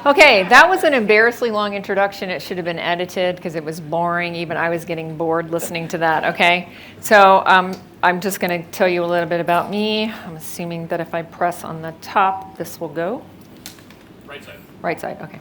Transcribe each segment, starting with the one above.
Okay, that was an embarrassingly long introduction. It should have been edited because it was boring. Even I was getting bored listening to that, okay? So I'm just going to tell you a little bit about me. I'm assuming that if I press on the top, this will go. Right side. Right side, okay.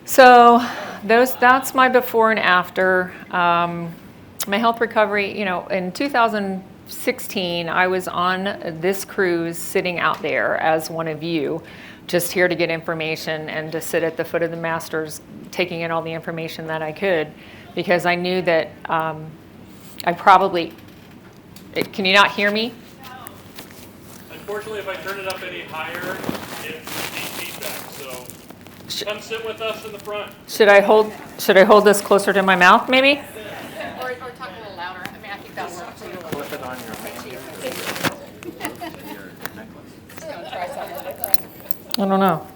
So that's my before and after. My health recovery, in 2016, I was on this cruise sitting out there as one of you, just here to get information and to sit at the foot of the masters, taking in all the information that I could, because I knew that I probably, can you not hear me? No. Unfortunately, if I turn it up any higher, it needs feedback, so come sit with us in the front. Should I hold this closer to my mouth, maybe? Or talk a little louder. I mean, I think that works. Flip it on your I don't know.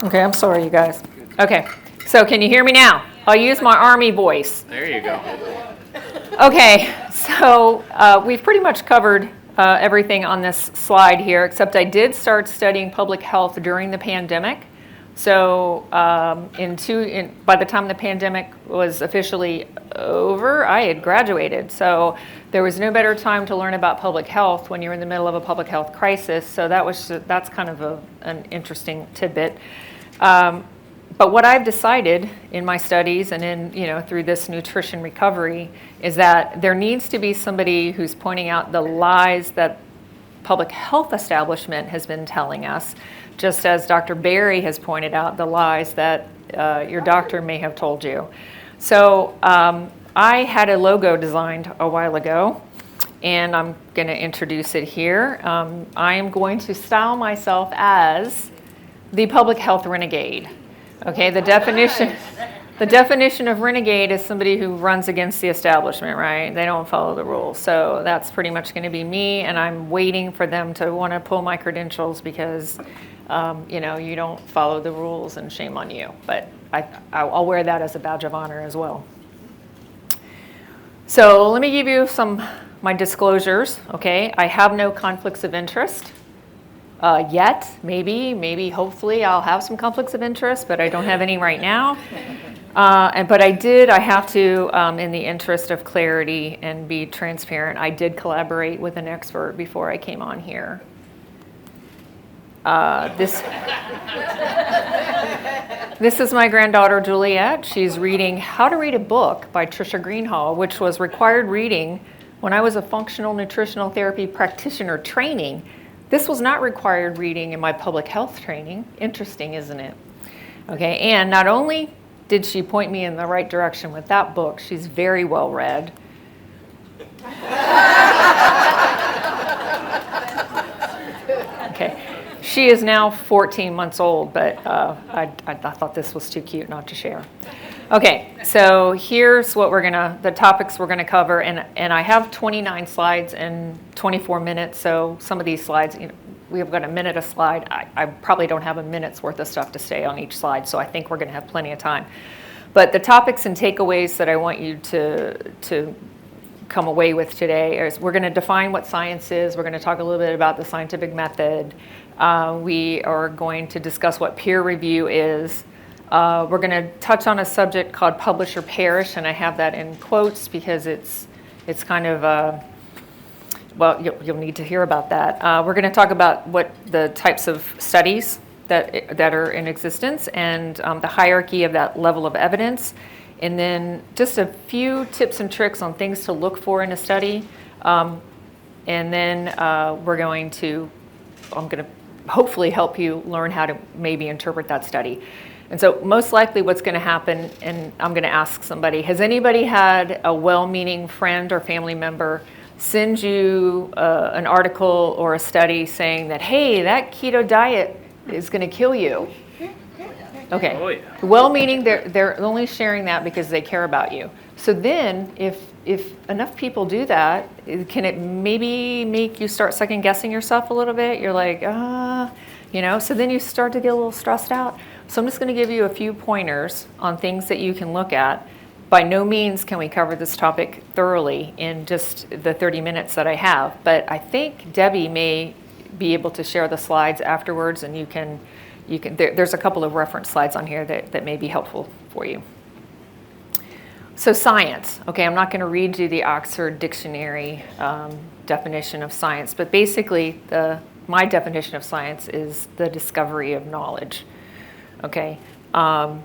Okay, I'm sorry, you guys. Okay, so can you hear me now? I'll use my army voice. There you go. Okay, so we've pretty much covered everything on this slide here, except I did start studying public health during the pandemic. So by the time the pandemic was officially over, I had graduated. So there was no better time to learn about public health when you're in the middle of a public health crisis. So that's kind of an interesting tidbit. But what I've decided in my studies and through this nutrition recovery is that there needs to be somebody who's pointing out the lies that public health establishment has been telling us, just as Dr. Berry has pointed out the lies that your doctor may have told you. So I had a logo designed a while ago, and I'm going to introduce it here. I am going to style myself as the public health renegade. Okay, the definition of renegade is somebody who runs against the establishment, right? They don't follow the rules. So that's pretty much going to be me, and I'm waiting for them to want to pull my credentials because you don't follow the rules, and shame on you. But I'll wear that as a badge of honor as well. So let me give you my disclosures, okay? I have no conflicts of interest yet. Maybe, hopefully I'll have some conflicts of interest, but I don't have any right now. But I have to, in the interest of clarity and be transparent, I did collaborate with an expert before I came on here. This is my granddaughter, Juliet. She's reading How to Read a Book by Trisha Greenhall, which was required reading when I was a functional nutritional therapy practitioner training. This was not required reading in my public health training. Interesting, isn't it? Okay, and not only did she point me in the right direction with that book, she's very well read. Okay. She is now 14 months old, but I thought this was too cute not to share. Okay, so here's the topics we're gonna cover, and I have 29 slides in 24 minutes, so some of these slides, we have got a minute a slide. I probably don't have a minute's worth of stuff to say on each slide, so I think we're gonna have plenty of time. But the topics and takeaways that I want you to come away with today is we're gonna define what science is, we're gonna talk a little bit about the scientific method, we are going to discuss what peer review is. We're going to touch on a subject called publish or perish, and I have that in quotes because it's kind of, you'll need to hear about that. We're going to talk about what the types of studies that are in existence and the hierarchy of that level of evidence, and then just a few tips and tricks on things to look for in a study. And then I'm going to hopefully help you learn how to maybe interpret that study. And so most likely what's going to happen, and I'm going to ask somebody, has anybody had a well-meaning friend or family member send you an article or a study saying that, hey, that keto diet is going to kill you? Okay. Oh, yeah. Well-meaning, they're only sharing that because they care about you. So then if enough people do that, can it maybe make you start second guessing yourself a little bit? You're like, so then you start to get a little stressed out. So I'm just going to give you a few pointers on things that you can look at. By no means can we cover this topic thoroughly in just the 30 minutes that I have, but I think Debbie may be able to share the slides afterwards, and you can there's a couple of reference slides on here that may be helpful for you. So science, okay, I'm not going to read you the Oxford Dictionary definition of science, but basically my definition of science is the discovery of knowledge, okay, of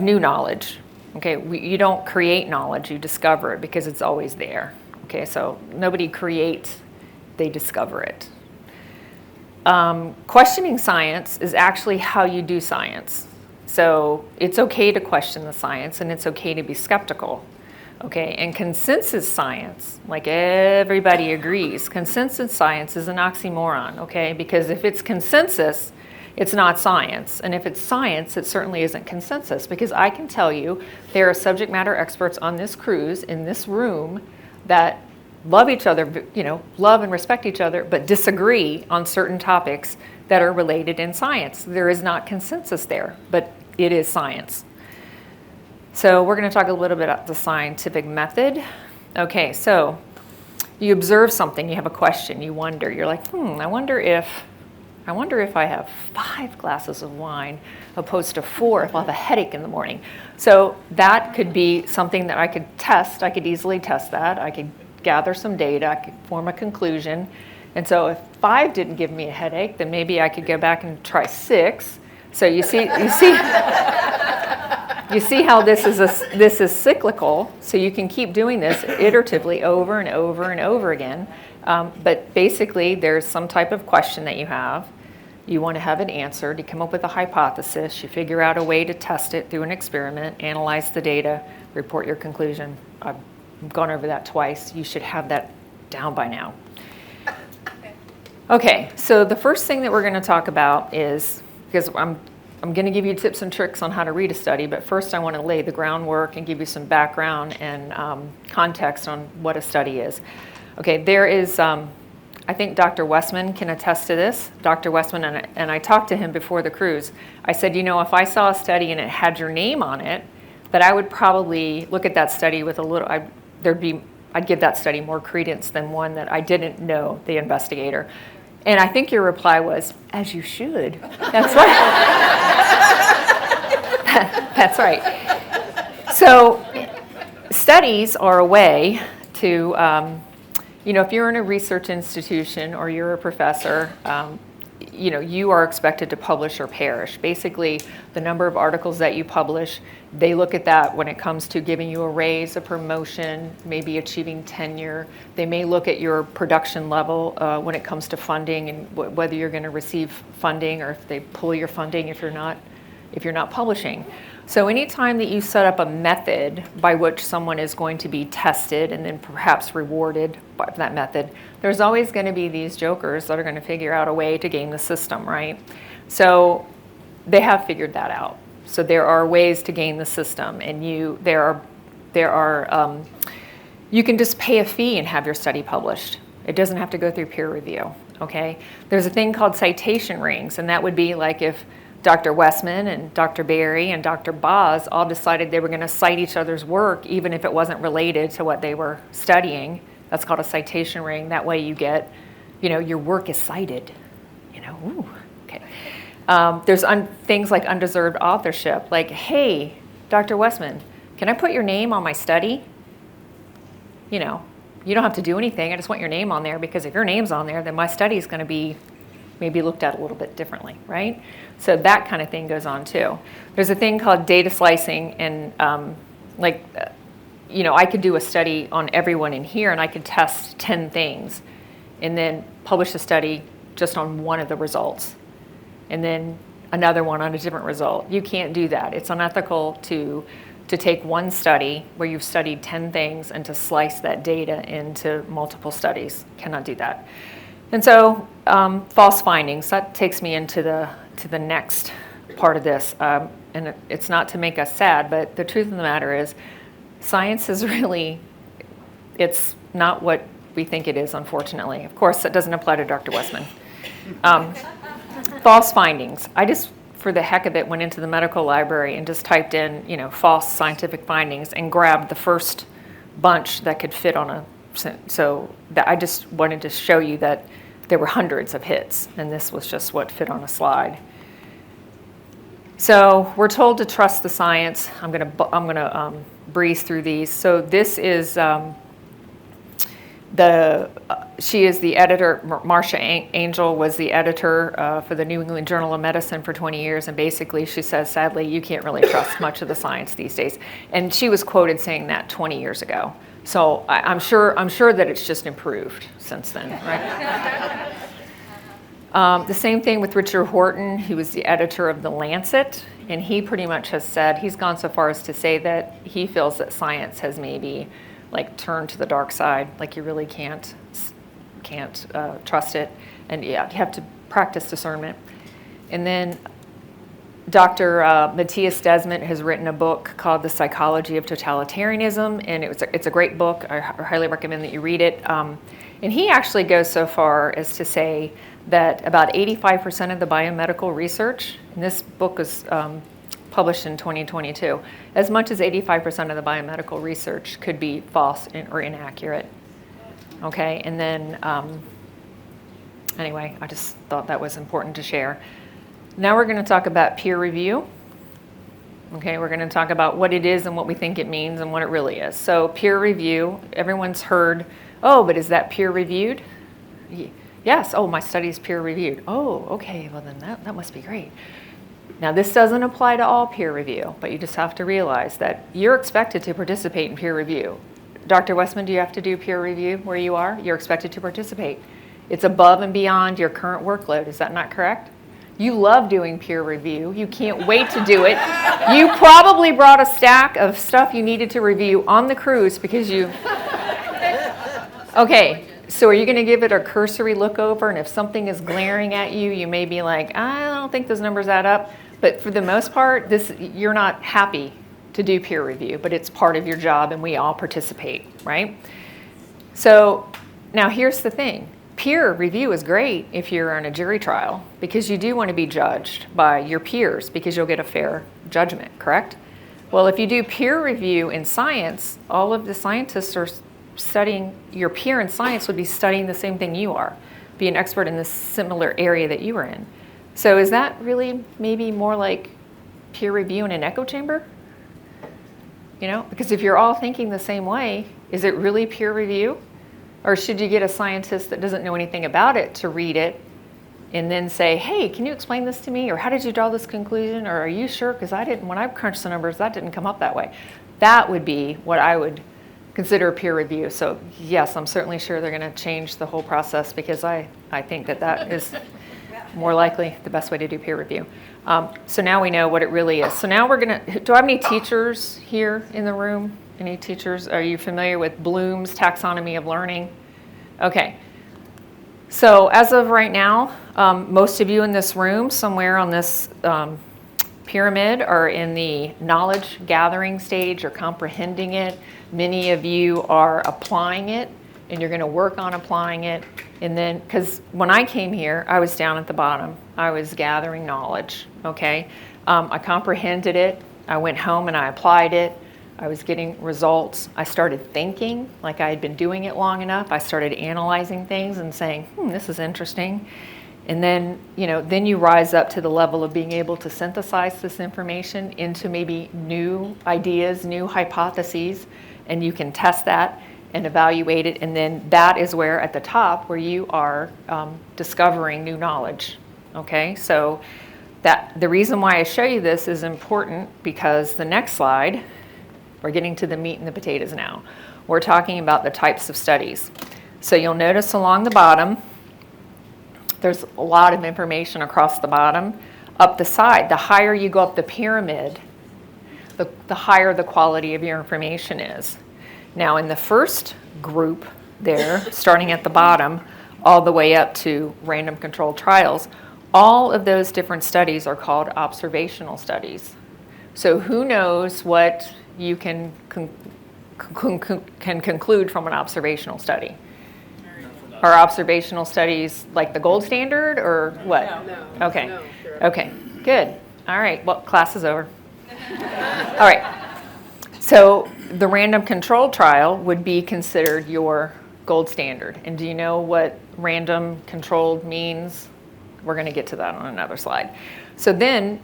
new knowledge. Okay, you don't create knowledge, you discover it because it's always there. Okay, so nobody creates, they discover it. Questioning science is actually how you do science. So it's okay to question the science and it's okay to be skeptical. Okay, and consensus science, like everybody agrees, consensus science is an oxymoron, okay? Because if it's consensus, it's not science. And if it's science, it certainly isn't consensus. Because I can tell you, there are subject matter experts on this cruise, in this room, that love each other, love and respect each other, but disagree on certain topics that are related in science. There is not consensus there, but it is science. So we're going to talk a little bit about the scientific method. Okay, so you observe something, you have a question, you wonder, you're like, I wonder if I have 5 glasses of wine opposed to 4 if I'll have a headache in the morning. So that could be something that I could test. I could easily test that. I could gather some data. I could form a conclusion. And so if 5 didn't give me a headache, then maybe I could go back and try 6. So you see how this is cyclical. So you can keep doing this iteratively over and over and over again. But basically, there's some type of question that you have. You want to have it answered. You come up with a hypothesis. You figure out a way to test it through an experiment, analyze the data, report your conclusion. I've gone over that twice. You should have that down by now. Okay, so the first thing that we're going to talk about is, because I'm going to give you tips and tricks on how to read a study, but first I want to lay the groundwork and give you some background and context on what a study is. Okay, there is, I think Dr. Westman can attest to this. Dr. Westman, and I talked to him before the cruise. I said, if I saw a study and it had your name on it, that I would probably look at that study with a little, I'd give that study more credence than one that I didn't know the investigator. And I think your reply was, as you should. That's right. That's right. So studies are a way to, if you're in a research institution or you're a professor, you are expected to publish or perish. Basically, the number of articles that you publish, they look at that when it comes to giving you a raise, a promotion, maybe achieving tenure. They may look at your production level when it comes to funding and whether you're going to receive funding or if they pull your funding if you're not publishing. So anytime that you set up a method by which someone is going to be tested and then perhaps rewarded by that method, there's always going to be these jokers that are going to figure out a way to game the system, right? So they have figured that out. So there are ways to game the system, and you can just pay a fee and have your study published. It doesn't have to go through peer review, okay? There's a thing called citation rings, and that would be like if Dr. Westman and Dr. Berry and Dr. Boz all decided they were going to cite each other's work even if it wasn't related to what they were studying. That's called a citation ring. That way you get, your work is cited. Ooh, okay. There's things like undeserved authorship, like, hey, Dr. Westman, can I put your name on my study? You don't have to do anything. I just want your name on there because if your name's on there, then my study is going to be maybe looked at a little bit differently, right? So that kind of thing goes on too. There's a thing called data slicing, and I could do a study on everyone in here and I could test 10 things and then publish a study just on one of the results and then another one on a different result. You can't do that. It's unethical to take one study where you've studied 10 things and to slice that data into multiple studies. Cannot do that. And so false findings, that takes me into the next part of this. And it's not to make us sad, but the truth of the matter is science is really, it's not what we think it is, unfortunately. Of course, that doesn't apply to Dr. Westman. False findings. I just, for the heck of it, went into the medical library and just typed in, false scientific findings and grabbed the first bunch that could fit on a, so that I just wanted to show you that there were hundreds of hits, and this was just what fit on a slide. So we're told to trust the science. I'm gonna breeze through these. So this is she is the editor. Marcia Angel was the editor for the New England Journal of Medicine for 20 years, and basically she says, sadly, you can't really trust much of the science these days. And she was quoted saying that 20 years ago. So I'm sure that it's just improved since then, right? The same thing with Richard Horton, who was the editor of The Lancet, and he pretty much has said, he's gone so far as to say that he feels that science has maybe like turned to the dark side, like you really can't trust it, and yeah, you have to practice discernment. And then Dr. Matthias Desmet has written a book called The Psychology of Totalitarianism, and it's a great book. I highly recommend that you read it. And he actually goes so far as to say that about 85% of the biomedical research, and this book was published in 2022, as much as 85% of the biomedical research could be false or inaccurate. Okay, and then anyway, I just thought that was important to share. Now we're going to talk about peer review. Okay, we're going to talk about what it is and what we think it means and what it really is. So peer review, everyone's heard, oh, but is that peer reviewed? Yes, oh, my study is peer reviewed. Oh, okay, well then that must be great. Now this doesn't apply to all peer review, but you just have to realize that you're expected to participate in peer review. Dr. Westman, do you have to do peer review where you are? You're expected to participate. It's above and beyond your current workload, is that not correct? You love doing peer review. You can't wait to do it. You probably brought a stack of stuff you needed to review on the cruise because you... Okay, so are you going to give it a cursory look over, and if something is glaring at you, you may be like, I don't think those numbers add up. But for the most part, you're not happy to do peer review, but it's part of your job and we all participate, right? So now here's the thing. Peer review is great if you're in a jury trial because you do want to be judged by your peers because you'll get a fair judgment, correct? Well, if you do peer review in science, all of the scientists are studying, your peer in science would be studying the same thing you are, be an expert in the similar area that you are in. So is that really maybe more like peer review in an echo chamber? You know, because if you're all thinking the same way, is it really peer review? Or should you get a scientist that doesn't know anything about it to read it and then say, hey, can you explain this to me? Or how did you draw this conclusion? Or are you sure? Because when I crunched the numbers, that didn't come up that way. That would be what I would consider peer review. So yes, I'm certainly sure they're going to change the whole process because I think that is more likely the best way to do peer review. So now we know what it really is. So now do I have any teachers here in the room? Any teachers? Are you familiar with Bloom's taxonomy of learning? Okay. So as of right now, most of you in this room, somewhere on this pyramid, are in the knowledge gathering stage or comprehending it. Many of you are applying it, and you're going to work on applying it. And then, because when I came here, I was down at the bottom. I was gathering knowledge, okay? I comprehended it. I went home and I applied it. I was getting results. I started thinking like I had been doing it long enough. I started analyzing things and saying, this is interesting. And then, then you rise up to the level of being able to synthesize this information into maybe new ideas, new hypotheses, and you can test that and evaluate it. And then that is where, at the top, where you are discovering new knowledge. Okay, so the reason why I show you this is important because the next slide, we're getting to the meat and the potatoes now. We're talking about the types of studies. So you'll notice along the bottom, there's a lot of information across the bottom. Up the side, the higher you go up the pyramid, the higher the quality of your information is. Now in the first group there, starting at the bottom, all the way up to random controlled trials, all of those different studies are called observational studies. So who knows what you can conclude from an observational study? Are observational studies like the gold standard or what? No. Okay. No, sure. Okay, good. All right, well, class is over. All right. So the random control trial would be considered your gold standard. And do you know what random controlled means? We're going to get to that on another slide. So then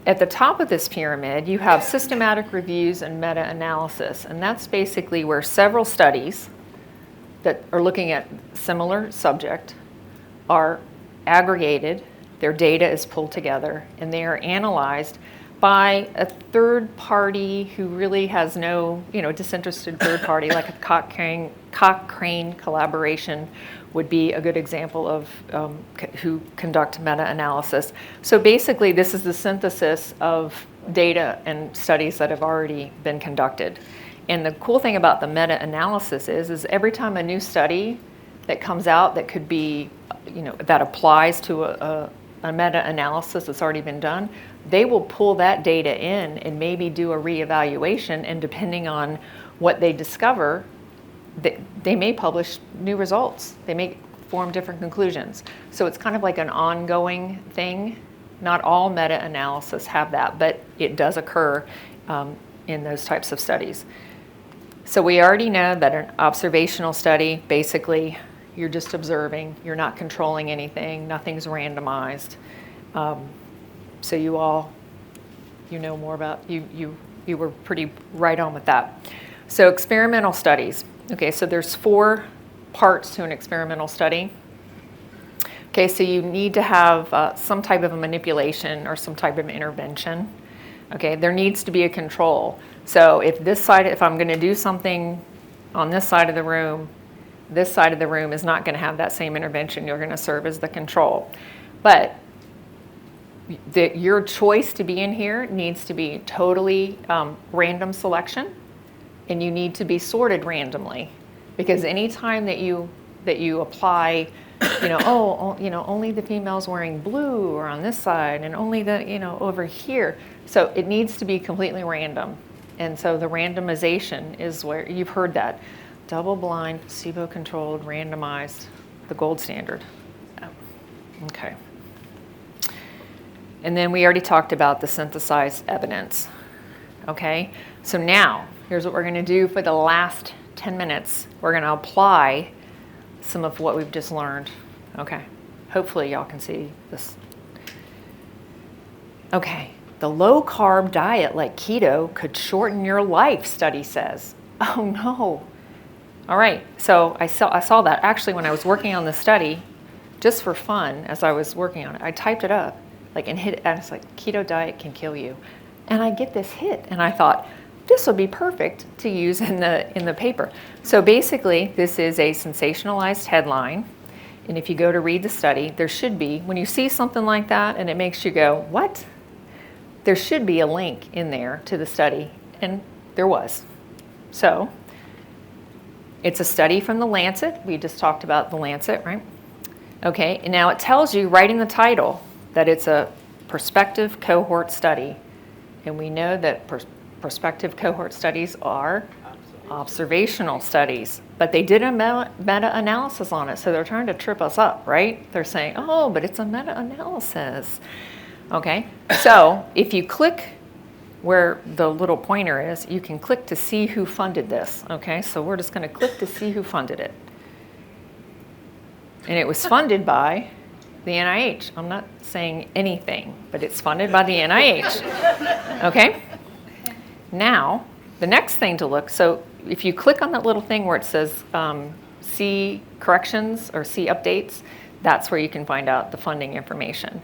at the top of this pyramid, you have systematic reviews and meta-analysis, and that's basically where several studies that are looking at similar subject are aggregated, their data is pulled together, and they are analyzed by a third party who really has no, disinterested third party, like a Cochrane collaboration would be a good example of who conduct meta-analysis. So basically, this is the synthesis of data and studies that have already been conducted. And the cool thing about the meta-analysis is every time a new study that comes out that could be, that applies to a meta-analysis that's already been done, they will pull that data in and maybe do a reevaluation, and depending on what they discover, they may publish new results. They may form different conclusions. So it's kind of like an ongoing thing. Not all meta-analysis have that, but it does occur in those types of studies. So we already know that an observational study, basically, you're just observing, you're not controlling anything, nothing's randomized. So you all, know more about, you were pretty right on with that. So experimental studies. Okay, so there's 4 parts to an experimental study. Okay, so you need to have some type of a manipulation or some type of intervention. Okay, there needs to be a control. So if I'm going to do something on this side of the room, this side of the room is not going to have that same intervention. You're going to serve as the control. But your choice to be in here needs to be totally random selection, and you need to be sorted randomly, because anytime that you apply, only the females wearing blue are on this side, and only the over here. So it needs to be completely random, and so the randomization is where you've heard that. Double-blind, placebo-controlled, randomized, the gold standard. Okay. And then we already talked about the synthesized evidence. Okay? So now, here's what we're going to do for the last 10 minutes. We're going to apply some of what we've just learned. Okay. Hopefully y'all can see this. Okay. The low-carb diet like keto could shorten your life, study says. Oh, no. All right, so I saw that actually when I was working on the study, just for fun, as I was working on it, I typed it up, and hit it, and it's like, keto diet can kill you. And I get this hit, and I thought, this would be perfect to use in the paper. So basically, this is a sensationalized headline, and if you go to read the study, there should be, when you see something like that and it makes you go, what? There should be a link in there to the study, and there was. So, it's a study from the Lancet. We just talked about the Lancet, right? Okay, and now it tells you right in the title that it's a prospective cohort study. And we know that prospective cohort studies are observational studies. But they did a meta-analysis on it, so they're trying to trip us up, right? They're saying, oh, but it's a meta-analysis. Okay, so if you click where the little pointer is, you can click to see who funded this. Okay, so we're just going to click to see who funded it. And it was funded by the NIH. I'm not saying anything, but it's funded by the NIH. Okay? Now, the next thing to look, so if you click on that little thing where it says see corrections or see updates, that's where you can find out the funding information.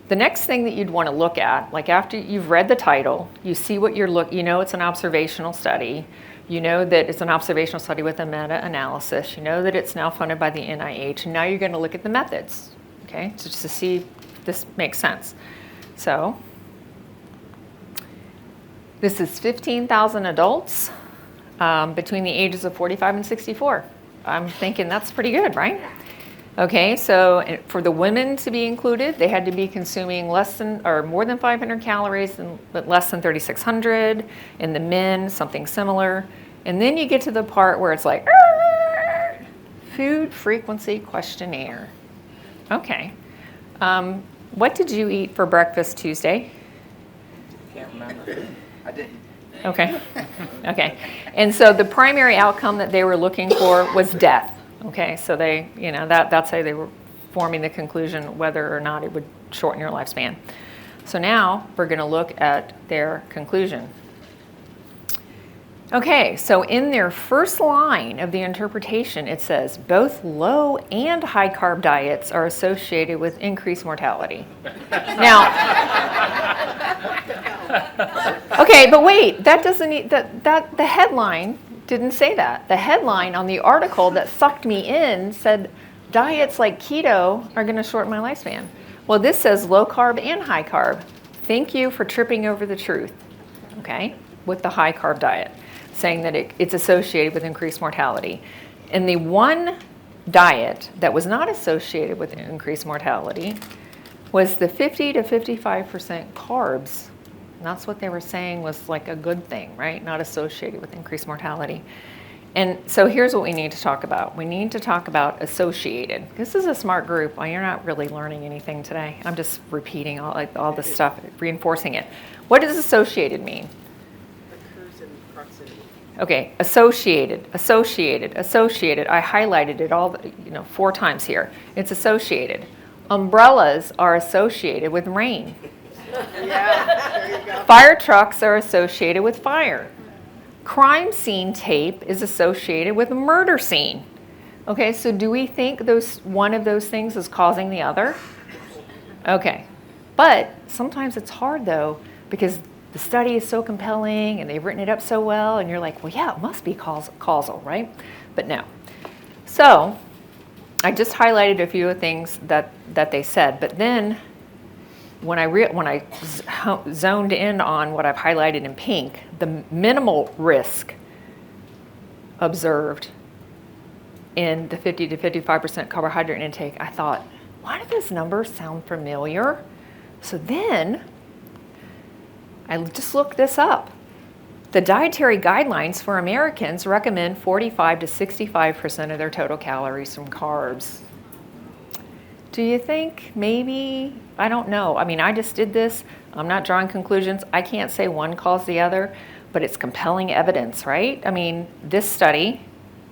The next thing that you'd want to look at, like after you've read the title, you see what it's an observational study, you know that it's an observational study with a meta-analysis, you know that it's now funded by the NIH, and now you're going to look at the methods, okay, just to see if this makes sense. So, this is 15,000 adults between the ages of 45 and 64. I'm thinking that's pretty good, right? Okay, so for the women to be included, they had to be consuming more than 500 calories but less than 3,600. In the men, something similar. And then you get to the part where it's like, food frequency questionnaire. Okay. What did you eat for breakfast Tuesday? Can't remember. I didn't. Okay. Okay. And so the primary outcome that they were looking for was death. Okay, so they, that's how they were forming the conclusion whether or not it would shorten your lifespan. So now we're going to look at their conclusion. Okay, so in their first line of the interpretation, it says both low and high carb diets are associated with increased mortality. Now, okay, but wait, that doesn't that the headline didn't say that. The headline on the article that sucked me in said diets like keto are going to shorten my lifespan. Well, this says low carb and high carb. Thank you for tripping over the truth, okay, with the high carb diet, saying that it's associated with increased mortality. And the one diet that was not associated with increased mortality was the 50 to 55% carbs. And that's what they were saying was like a good thing, right? Not associated with increased mortality. And so here's what we need to talk about. We need to talk about associated. This is a smart group. Well, you're not really learning anything today. I'm just repeating all this stuff, reinforcing it. What does associated mean? Occurs in proximity. Okay, associated. I highlighted it all, 4 times here. It's associated. Umbrellas are associated with rain. Yeah, there you go. Fire trucks are associated with fire. Crime scene tape is associated with a murder scene. Okay, so do we think one of those things is causing the other? Okay, but sometimes it's hard though, because the study is so compelling and they've written it up so well, and you're like, well, yeah, it must be causal, right? But no. So I just highlighted a few of things that they said, but then when I zoned in on what I've highlighted in pink, the minimal risk observed in the 50 to 55% carbohydrate intake, I thought, why do those numbers sound familiar? So then I just looked this up. The Dietary Guidelines for Americans recommend 45 to 65% of their total calories from carbs. Do you think maybe, I don't know. I mean, I just did this. I'm not drawing conclusions. I can't say one caused the other, but it's compelling evidence, right? I mean, this study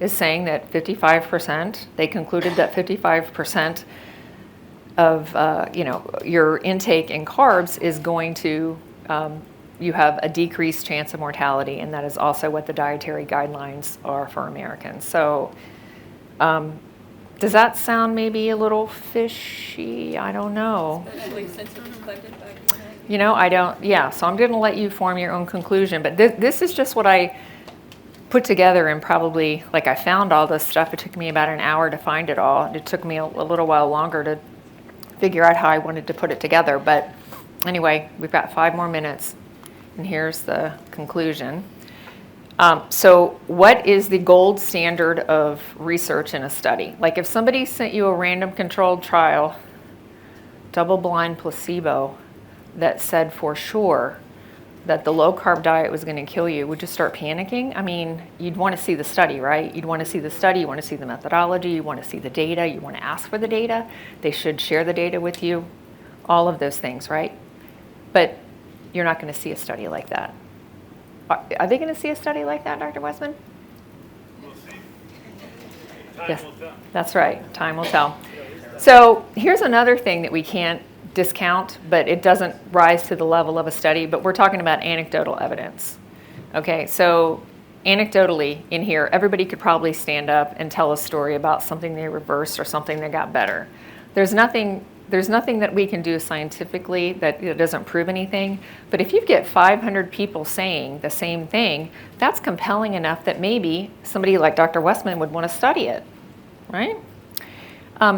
is saying that 55%, they concluded that 55% of, your intake in carbs is going to, you have a decreased chance of mortality, and that is also what the Dietary Guidelines are for Americans. So, does that sound maybe a little fishy? I don't know. Especially since it was collected by So I'm going to let you form your own conclusion. But this is just what I put together, and probably, I found all this stuff. It took me about an hour to find it all. It took me a little while longer to figure out how I wanted to put it together. But anyway, we've got 5 more minutes, and here's the conclusion. So what is the gold standard of research in a study? Like if somebody sent you a random controlled trial, double-blind placebo, that said for sure that the low-carb diet was going to kill you, would you start panicking? I mean, you'd want to see the study, right? You'd want to see the study, you want to see the methodology, you want to see the data, you want to ask for the data. They should share the data with you, all of those things, right? But you're not going to see a study like that. Are they going to see a study like that, Dr. Westman? We'll see. Time Yes, will tell. that's right. Time will tell. So here's another thing that we can't discount, but it doesn't rise to the level of a study, but we're talking about anecdotal evidence. Okay, so anecdotally in here, everybody could probably stand up and tell a story about something they reversed or something that got better. There's nothing that we can do scientifically that doesn't prove anything, but if you get 500 people saying the same thing, that's compelling enough that maybe somebody like Dr. Westman would want to study it, right?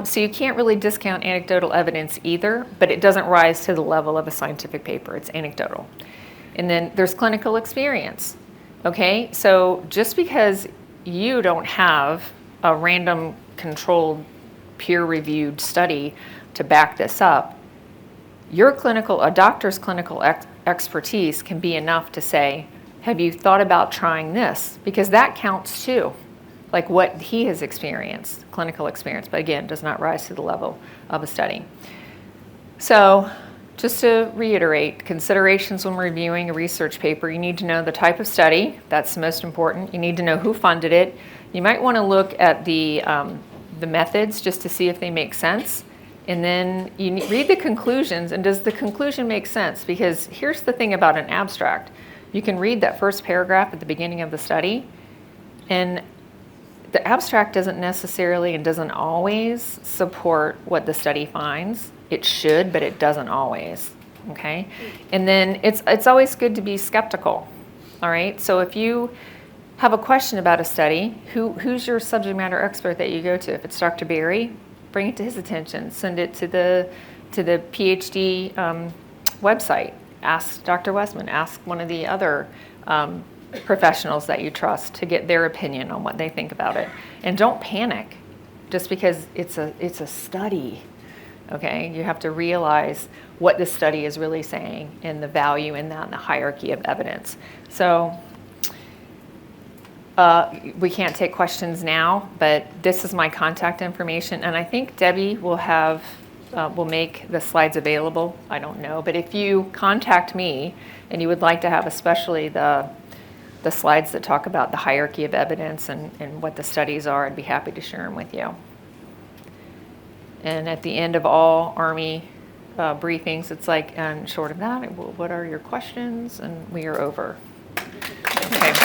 So you can't really discount anecdotal evidence either, but it doesn't rise to the level of a scientific paper. It's anecdotal. And then there's clinical experience, okay? So just because you don't have a random controlled peer-reviewed study to back this up, a doctor's clinical expertise can be enough to say, have you thought about trying this? Because that counts too, like what he has experienced, clinical experience, but again, does not rise to the level of a study. So just to reiterate, considerations when reviewing a research paper, you need to know the type of study, that's the most important. You need to know who funded it. You might want to look at the methods just to see if they make sense. And then you read the conclusions, and does the conclusion make sense? Because here's the thing about an abstract. You can read that first paragraph at the beginning of the study, and the abstract doesn't necessarily and doesn't always support what the study finds. It should, but it doesn't always, okay? And then it's always good to be skeptical, all right? So if you have a question about a study, who's your subject matter expert that you go to? If it's Dr. Berry, bring it to his attention. Send it to the PhD website. Ask Dr. Westman. Ask one of the other professionals that you trust to get their opinion on what they think about it. And don't panic just because it's a study. Okay, you have to realize what the study is really saying and the value in that and the hierarchy of evidence. So we can't take questions now, but this is my contact information, and I think Debbie will make the slides available. I don't know, but if you contact me and you would like to have especially the slides that talk about the hierarchy of evidence and what the studies are, I'd be happy to share them with you. And at the end of all Army briefings, it's like, and short of that, what are your questions? And we are over. Okay.